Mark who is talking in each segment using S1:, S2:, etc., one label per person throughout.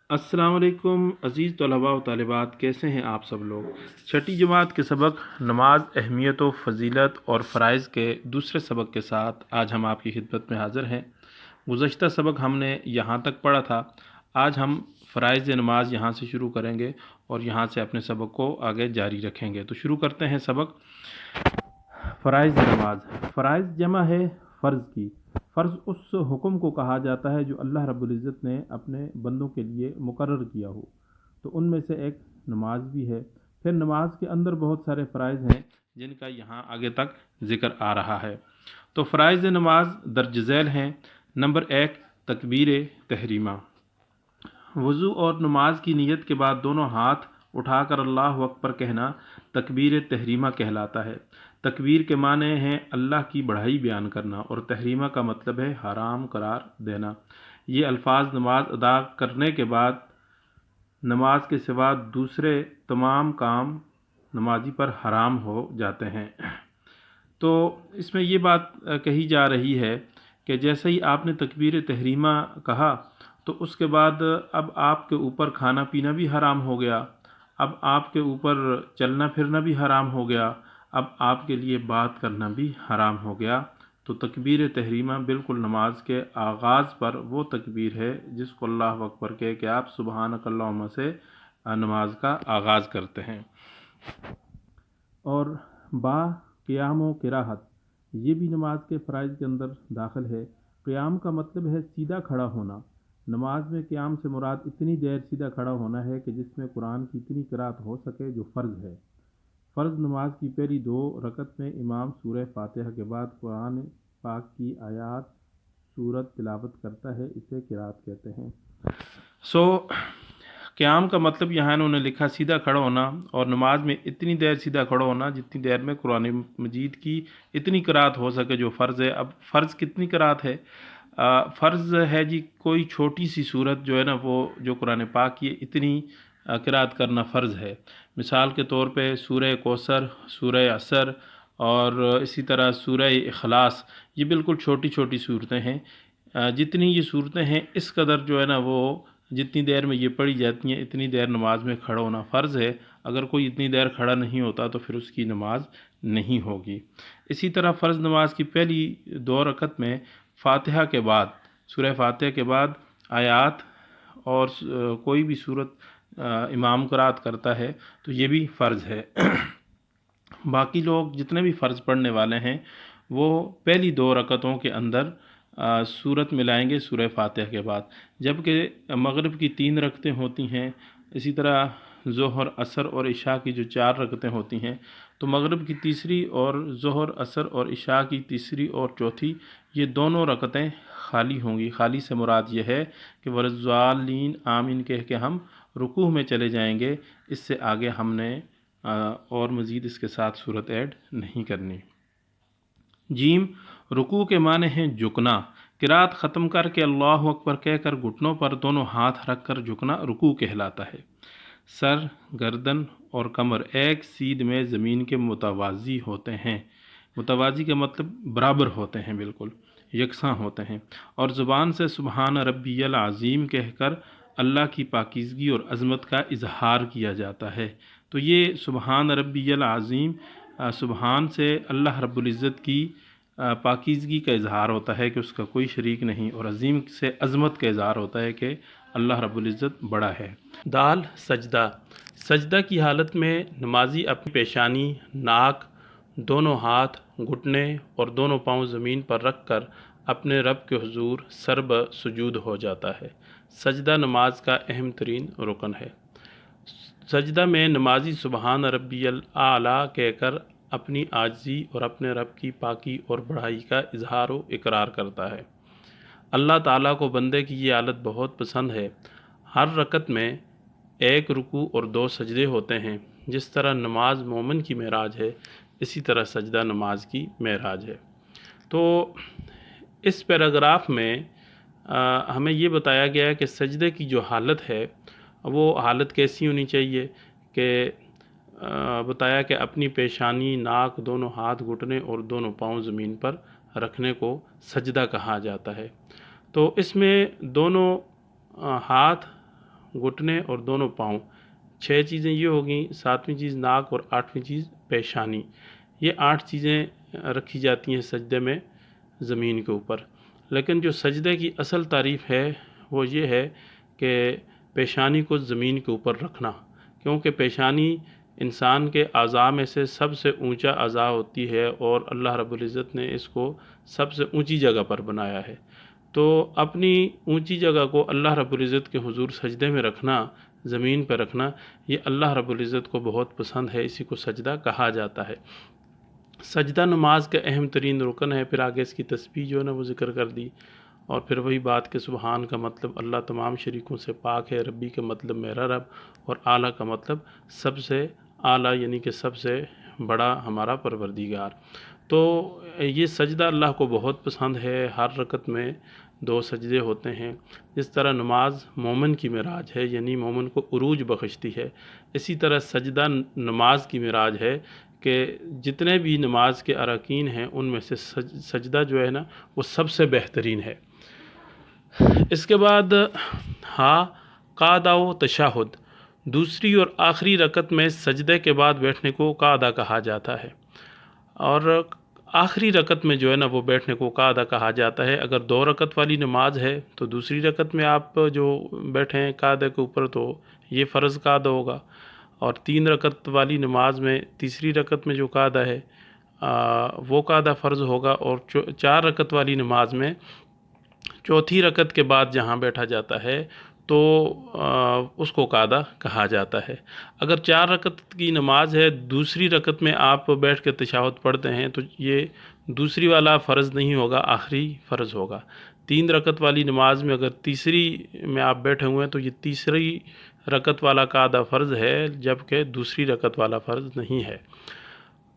S1: السلام علیکم عزیز طلباء و طالبات، کیسے ہیں آپ سب لوگ؟ چھٹی جماعت کے سبق نماز اہمیت و فضیلت اور فرائض کے دوسرے سبق کے ساتھ آج ہم آپ کی خدمت میں حاضر ہیں۔ گزشتہ سبق ہم نے یہاں تک پڑھا تھا، آج ہم فرائض نماز یہاں سے شروع کریں گے اور یہاں سے اپنے سبق کو آگے جاری رکھیں گے۔ تو شروع کرتے ہیں سبق۔ فرائض نماز، فرائض جمع ہے فرض کی۔ فرض اس حکم کو کہا جاتا ہے جو اللہ رب العزت نے اپنے بندوں کے لیے مقرر کیا ہو، تو ان میں سے ایک نماز بھی ہے۔ پھر نماز کے اندر بہت سارے فرائض ہیں جن کا یہاں آگے تک ذکر آ رہا ہے۔ تو فرائض نماز درج ذیل ہیں۔ نمبر 1، تکبیر تحریمہ۔ وضو اور نماز کی نیت کے بعد دونوں ہاتھ اٹھا کر اللہ اکبر کہنا تکبیر تحریمہ کہلاتا ہے۔ تکبیر کے معنی ہیں اللہ کی بڑائی بیان کرنا، اور تحریمہ کا مطلب ہے حرام قرار دینا۔ یہ الفاظ نماز ادا کرنے کے بعد نماز کے سوا دوسرے تمام کام نمازی پر حرام ہو جاتے ہیں۔ تو اس میں یہ بات کہی جا رہی ہے کہ جیسے ہی آپ نے تکبیر تحریمہ کہا تو اس کے بعد اب آپ کے اوپر کھانا پینا بھی حرام ہو گیا، اب آپ کے اوپر چلنا پھرنا بھی حرام ہو گیا، اب آپ کے لیے بات کرنا بھی حرام ہو گیا۔ تو تکبیر تحریمہ بالکل نماز کے آغاز پر وہ تکبیر ہے جس کو اللہ اکبر کہہ کے آپ سبحانک اللہم سے نماز کا آغاز کرتے ہیں۔ اور با قیام و قراءت، یہ بھی نماز کے فرائض کے اندر داخل ہے۔ قیام کا مطلب ہے سیدھا کھڑا ہونا۔ نماز میں قیام سے مراد اتنی دیر سیدھا کھڑا ہونا ہے کہ جس میں قرآن کی اتنی قرأت ہو سکے جو فرض ہے۔ فرض نماز کی پہلی 2 رکعت میں امام سورہ فاتحہ کے بعد قرآن پاک کی آیات سورت تلاوت کرتا ہے، اسے قرأت کہتے ہیں۔ قیام کا مطلب یہاں انہوں نے لکھا سیدھا کھڑا ہونا، اور نماز میں اتنی دیر سیدھا کھڑا ہونا جتنی دیر میں قرآن مجید کی اتنی قرأت ہو سکے جو فرض ہے۔ اب فرض کتنی قرأت ہے؟ فرض ہے جی کوئی چھوٹی سی صورت جو ہے نا، وہ جو قرآن پاک کی اتنی قرأت کرنا فرض ہے۔ مثال کے طور پہ سورہ کوثر، سورہ عصر اور اسی طرح سورہ اخلاص، یہ بالکل چھوٹی چھوٹی صورتیں ہیں۔ جتنی یہ صورتیں ہیں اس قدر جو ہے نا، وہ جتنی دیر میں یہ پڑھی جاتی ہیں اتنی دیر نماز میں کھڑا ہونا فرض ہے۔ اگر کوئی اتنی دیر کھڑا نہیں ہوتا تو پھر اس کی نماز نہیں ہوگی۔ اسی طرح فرض نماز کی پہلی 2 رکعت میں فاتحہ کے بعد، سورہ فاتحہ کے بعد آیات اور کوئی بھی صورت امام قرأت کرتا ہے تو یہ بھی فرض ہے۔ باقی لوگ جتنے بھی فرض پڑھنے والے ہیں وہ پہلی 2 رکعتوں کے اندر صورت ملائیں گے سورہ فاتحہ کے بعد، جبکہ مغرب کی 3 رکعتیں ہوتی ہیں، اسی طرح ظہر، عصر اور عشاء کی جو 4 رکعتیں ہوتی ہیں، تو مغرب کی تیسری اور ظہر، عصر اور عشاء کی تیسری اور چوتھی یہ دونوں رکعتیں خالی ہوں گی۔ خالی سے مراد یہ ہے کہ ولضالین آمین کہہ کے ہم رکوع میں چلے جائیں گے، اس سے آگے ہم نے اور مزید اس کے ساتھ صورت ایڈ نہیں کرنی۔ جیم، رکوع کے معنی ہیں جھکنا۔ قرأت ختم کر کے اللہ اکبر کہہ کر گھٹنوں پر دونوں ہاتھ رکھ کر جھکنا رکوع کہلاتا ہے۔ سر، گردن اور کمر ایک سیدھ میں زمین کے متوازی ہوتے ہیں۔ متوازی کا مطلب برابر ہوتے ہیں، بالکل یکساں ہوتے ہیں، اور زبان سے سبحان ربی العظیم کہہ کر اللہ کی پاکیزگی اور عظمت کا اظہار کیا جاتا ہے۔ تو یہ سبحان ربی العظیم، سبحان سے اللہ رب العزت کی پاکیزگی کا اظہار ہوتا ہے کہ اس کا کوئی شریک نہیں، اور عظیم سے عظمت کا اظہار ہوتا ہے کہ اللہ رب العزت بڑا ہے۔ دال، سجدہ۔ سجدہ کی حالت میں نمازی اپنی پیشانی، ناک، دونوں ہاتھ، گھٹنے اور دونوں پاؤں زمین پر رکھ کر اپنے رب کے حضور سربہ سجود ہو جاتا ہے۔ سجدہ نماز کا اہم ترین رکن ہے۔ سجدہ میں نمازی سبحان ربی الاعلیٰ کہہ کر اپنی عاجزی اور اپنے رب کی پاکی اور بڑائی کا اظہار و اقرار کرتا ہے۔ اللہ تعالیٰ کو بندے کی یہ حالت بہت پسند ہے۔ ہر رکعت میں 1 رکوع اور 2 سجدے ہوتے ہیں۔ جس طرح نماز مومن کی معراج ہے، اسی طرح سجدہ نماز کی معراج ہے۔ تو اس پیراگراف میں ہمیں یہ بتایا گیا ہے کہ سجدے کی جو حالت ہے وہ حالت کیسی ہونی چاہیے، کہ بتایا کہ اپنی پیشانی، ناک، دونوں ہاتھ، گھٹنے اور دونوں پاؤں زمین پر رکھنے کو سجدہ کہا جاتا ہے۔ تو اس میں دونوں ہاتھ گھٹنے اور دونوں پاؤں، 6 چیزیں یہ ہو گئیں، 7ویں چیز ناک اور 8ویں چیز پیشانی۔ یہ 8 چیزیں رکھی جاتی ہیں سجدے میں زمین کے اوپر۔ لیکن جو سجدے کی اصل تعریف ہے وہ یہ ہے کہ پیشانی کو زمین کے اوپر رکھنا، کیونکہ پیشانی انسان کے اعضاء میں سے سب سے اونچا اعضاء ہوتی ہے اور اللہ رب العزت نے اس کو سب سے اونچی جگہ پر بنایا ہے۔ تو اپنی اونچی جگہ کو اللہ رب العزت کے حضور سجدے میں رکھنا، زمین پہ رکھنا، یہ اللہ رب العزت کو بہت پسند ہے، اسی کو سجدہ کہا جاتا ہے۔ سجدہ نماز کا اہم ترین رکن ہے، پھر آگے اس کی تسبیح جو ہے نا وہ ذکر کر دی، اور پھر وہی بات کہ سبحان کا مطلب اللہ تمام شریکوں سے پاک ہے، ربی کا مطلب میرا رب، اور اعلیٰ کا مطلب سب سے اعلیٰ، یعنی کہ سب سے بڑا ہمارا پروردگار۔ تو یہ سجدہ اللہ کو بہت پسند ہے۔ ہر رکعت میں 2 سجدے ہوتے ہیں۔ جس طرح نماز مومن کی معراج ہے، یعنی مومن کو عروج بخشتی ہے، اسی طرح سجدہ نماز کی معراج ہے کہ جتنے بھی نماز کے اراکین ہیں ان میں سے سجدہ جو ہے نا وہ سب سے بہترین ہے۔ اس کے بعد قعدہ و تشہد، دوسری اور آخری رکعت میں سجدے کے بعد بیٹھنے کو قعدہ کہا جاتا ہے، اور آخری رکعت میں جو ہے نا وہ بیٹھنے کو قعدہ کہا جاتا ہے۔ اگر 2 رکعت والی نماز ہے تو دوسری رکعت میں آپ جو بیٹھیں قعدے کے اوپر تو یہ فرض قعدہ ہوگا، اور 3 رکعت والی نماز میں تیسری رکعت میں جو قعدہ ہے وہ قعدہ فرض ہوگا، اور 4 رکعت والی نماز میں چوتھی رکعت کے بعد جہاں بیٹھا جاتا ہے تو اس کو قعدہ کہا جاتا ہے۔ اگر 4 رکعت کی نماز ہے، دوسری رکعت میں آپ بیٹھ کے تشہد پڑھتے ہیں تو یہ دوسری والا فرض نہیں ہوگا، آخری فرض ہوگا۔ 3 رکعت والی نماز میں اگر تیسری میں آپ بیٹھے ہوئے ہیں تو یہ تیسری رکعت والا قعدہ فرض ہے، جبکہ دوسری رکعت والا فرض نہیں ہے۔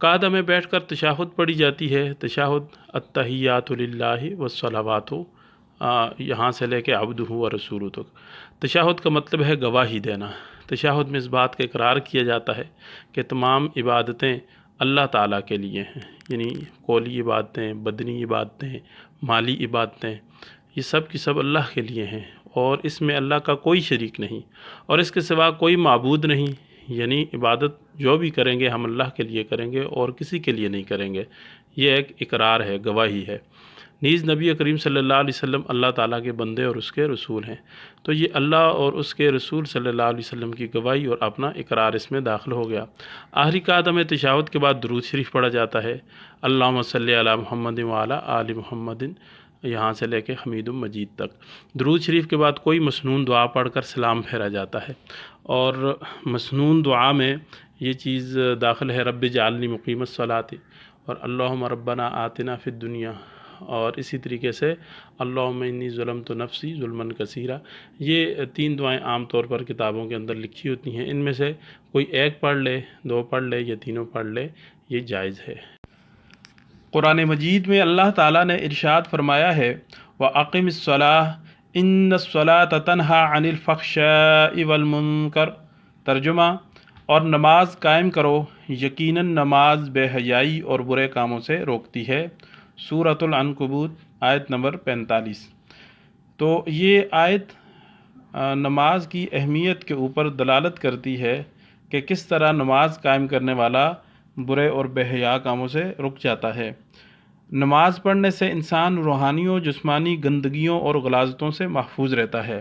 S1: قعدہ میں بیٹھ کر تشہد پڑھی جاتی ہے۔ تشہد التحیات للہ والصلوات، یہاں سے لے کے عبدہ و رسولہ تک۔ تشہد کا مطلب ہے گواہی دینا۔ تشہد میں اس بات کا اقرار کیا جاتا ہے کہ تمام عبادتیں اللہ تعالیٰ کے لیے ہیں، یعنی قولی عبادتیں، بدنی عبادتیں، مالی عبادتیں، یہ سب کی سب اللہ کے لیے ہیں، اور اس میں اللہ کا کوئی شریک نہیں، اور اس کے سوا کوئی معبود نہیں، یعنی عبادت جو بھی کریں گے ہم اللہ کے لیے کریں گے اور کسی کے لیے نہیں کریں گے۔ یہ ایک اقرار ہے، گواہی ہے۔ نیز نبی کریم صلی اللہ علیہ وسلم اللہ تعالیٰ کے بندے اور اس کے رسول ہیں، تو یہ اللہ اور اس کے رسول صلی اللہ علیہ وسلم کی گواہی اور اپنا اقرار اس میں داخل ہو گیا۔ آخری قعدہ میں تشہد کے بعد درود شریف پڑھا جاتا ہے، اللہم صلی علی محمد وعلی آل محمد، یہاں سے لے کے حمید مجید تک۔ درود شریف کے بعد کوئی مسنون دعا پڑھ کر سلام پھیرا جاتا ہے، اور مسنون دعا میں یہ چیز داخل ہے رب اجعلنی مقیم الصلاۃ، اور اللہم ربنا آتنا فی الدنیا، اور اسی طریقے سے اللہم انی ظلمت نفسی ظلما کثیرا۔ یہ 3 دعائیں عام طور پر کتابوں کے اندر لکھی ہوتی ہیں، ان میں سے کوئی ایک پڑھ لے، 2 پڑھ لے یا تینوں پڑھ لے، یہ جائز ہے۔ قرآن مجید میں اللہ تعالیٰ نے ارشاد فرمایا ہے وَأَقِمِ الصَّلَاةَ إِنَّ الصَّلَاةَ تَنْهَى عَنِ الْفَحْشَاءِ وَالْمُنکَرِ، ترجمہ، اور نماز قائم کرو، یقیناً نماز بے حیائی اور برے کاموں سے روکتی ہے۔ سورۃ العنکبوت آیت نمبر 45۔ تو یہ آیت نماز کی اہمیت کے اوپر دلالت کرتی ہے کہ کس طرح نماز قائم کرنے والا برے اور بے حیا کاموں سے رک جاتا ہے۔ نماز پڑھنے سے انسان روحانی و جسمانی گندگیوں اور غلاظتوں سے محفوظ رہتا ہے۔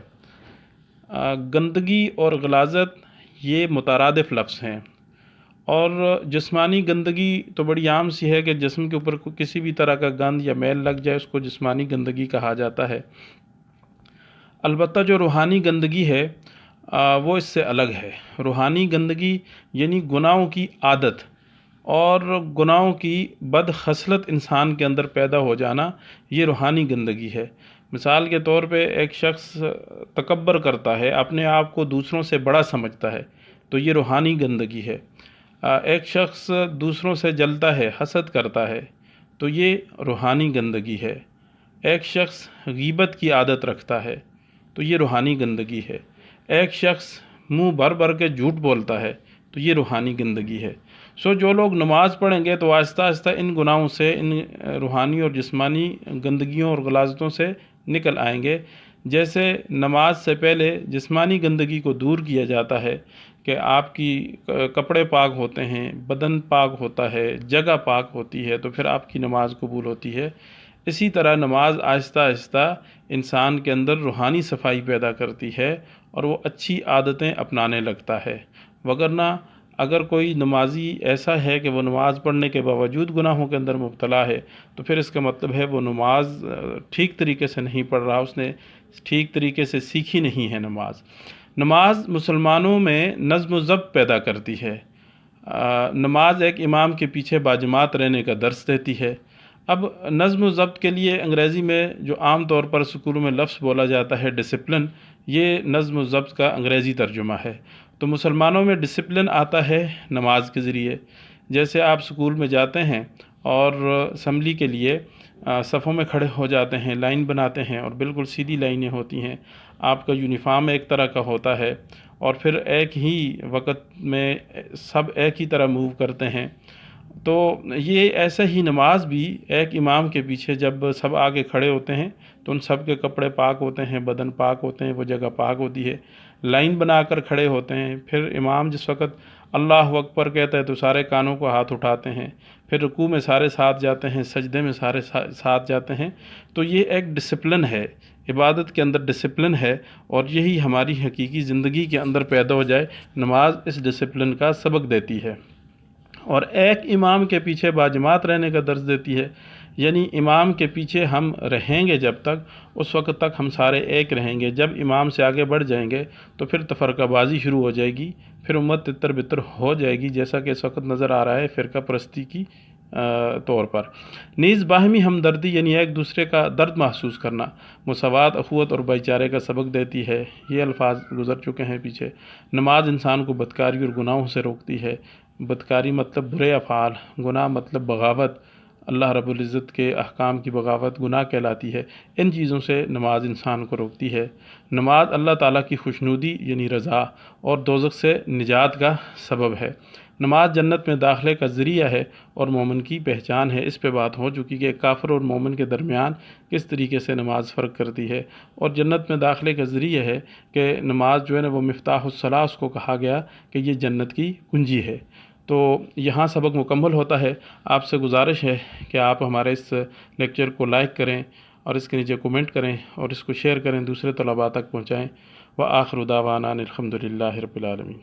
S1: گندگی اور غلاظت یہ مترادف لفظ ہیں، اور جسمانی گندگی تو بڑی عام سی ہے کہ جسم کے اوپر کسی بھی طرح کا گند یا میل لگ جائے اس کو جسمانی گندگی کہا جاتا ہے۔ البتہ جو روحانی گندگی ہے وہ اس سے الگ ہے۔ روحانی گندگی یعنی گناہوں کی عادت اور گناہوں کی بد خصلت انسان کے اندر پیدا ہو جانا، یہ روحانی گندگی ہے۔ مثال کے طور پہ ایک شخص تکبر کرتا ہے، اپنے آپ کو دوسروں سے بڑا سمجھتا ہے، تو یہ روحانی گندگی ہے۔ ایک شخص دوسروں سے جلتا ہے، حسد کرتا ہے، تو یہ روحانی گندگی ہے۔ ایک شخص غیبت کی عادت رکھتا ہے تو یہ روحانی گندگی ہے۔ ایک شخص منہ بھر بھر کے جھوٹ بولتا ہے تو یہ روحانی گندگی ہے۔ جو لوگ نماز پڑھیں گے تو آہستہ آہستہ ان گناہوں سے، ان روحانی اور جسمانی گندگیوں اور غلاظتوں سے نکل آئیں گے، جیسے نماز سے پہلے جسمانی گندگی کو دور کیا جاتا ہے کہ آپ کی کپڑے پاک ہوتے ہیں، بدن پاک ہوتا ہے، جگہ پاک ہوتی ہے، تو پھر آپ کی نماز قبول ہوتی ہے۔ اسی طرح نماز آہستہ آہستہ انسان کے اندر روحانی صفائی پیدا کرتی ہے اور وہ اچھی عادتیں اپنانے لگتا ہے۔ وگرنہ اگر کوئی نمازی ایسا ہے کہ وہ نماز پڑھنے کے باوجود گناہوں کے اندر مبتلا ہے، تو پھر اس کا مطلب ہے وہ نماز ٹھیک طریقے سے نہیں پڑھ رہا، اس نے ٹھیک طریقے سے سیکھی نہیں ہے نماز۔ نماز مسلمانوں میں نظم و ضبط پیدا کرتی ہے۔ نماز ایک امام کے پیچھے باجماعت رہنے کا درس دیتی ہے۔ اب نظم و ضبط کے لیے انگریزی میں جو عام طور پر اسکولوں میں لفظ بولا جاتا ہے ڈسپلن، یہ نظم و ضبط کا انگریزی ترجمہ ہے۔ تو مسلمانوں میں ڈسپلن آتا ہے نماز کے ذریعے۔ جیسے آپ اسکول میں جاتے ہیں اور اسمبلی کے لیے صفوں میں کھڑے ہو جاتے ہیں، لائن بناتے ہیں اور بالکل سیدھی لائنیں ہوتی ہیں، آپ کا یونیفارم ایک طرح کا ہوتا ہے اور پھر ایک ہی وقت میں سب ایک ہی طرح موو کرتے ہیں۔ تو یہ ایسا ہی نماز بھی ایک امام کے پیچھے جب سب آگے کھڑے ہوتے ہیں تو ان سب کے کپڑے پاک ہوتے ہیں، بدن پاک ہوتے ہیں، وہ جگہ پاک ہوتی ہے، لائن بنا کر کھڑے ہوتے ہیں۔ پھر امام جس وقت اللہ اکبر کہتا ہے تو سارے کانوں کو ہاتھ اٹھاتے ہیں، پھر رکوع میں سارے ساتھ جاتے ہیں، سجدے میں سارے ساتھ جاتے ہیں۔ تو یہ ایک ڈسپلن ہے، عبادت کے اندر ڈسپلن ہے، اور یہی ہماری حقیقی زندگی کے اندر پیدا ہو جائے۔ نماز اس ڈسپلن کا سبق دیتی ہے اور ایک امام کے پیچھے باجماعت رہنے کا درس دیتی ہے، یعنی امام کے پیچھے ہم رہیں گے جب تک، اس وقت تک ہم سارے ایک رہیں گے۔ جب امام سے آگے بڑھ جائیں گے تو پھر تفرقہ بازی شروع ہو جائے گی، پھر امت تتر بتر ہو جائے گی، جیسا کہ اس وقت نظر آ رہا ہے فرقہ پرستی کی طور پر۔ نیز باہمی ہمدردی یعنی ایک دوسرے کا درد محسوس کرنا، مساوات، اخوت اور بھائی چارے کا سبق دیتی ہے۔ یہ الفاظ گزر چکے ہیں پیچھے۔ نماز انسان کو بدکاری اور گناہوں سے روکتی ہے۔ بدکاری مطلب برے افعال، گناہ مطلب بغاوت، اللہ رب العزت کے احکام کی بغاوت گناہ کہلاتی ہے۔ ان چیزوں سے نماز انسان کو روکتی ہے۔ نماز اللہ تعالیٰ کی خوشنودی یعنی رضا اور دوزخ سے نجات کا سبب ہے۔ نماز جنت میں داخلے کا ذریعہ ہے اور مومن کی پہچان ہے۔ اس پہ بات ہو چکی کہ کافر اور مومن کے درمیان کس طریقے سے نماز فرق کرتی ہے، اور جنت میں داخلے کا ذریعہ ہے کہ نماز جو ہے نا وہ مفتاح الصلاح اس کو کہا گیا کہ یہ جنت کی کنجی ہے۔ تو یہاں سبق مکمل ہوتا ہے۔ آپ سے گزارش ہے کہ آپ ہمارے اس لیکچر کو لائک کریں اور اس کے نیچے کومنٹ کریں اور اس کو شیئر کریں، دوسرے طلباء تک پہنچائیں۔ وآخر دعوانا الحمد للہ رب العالمین۔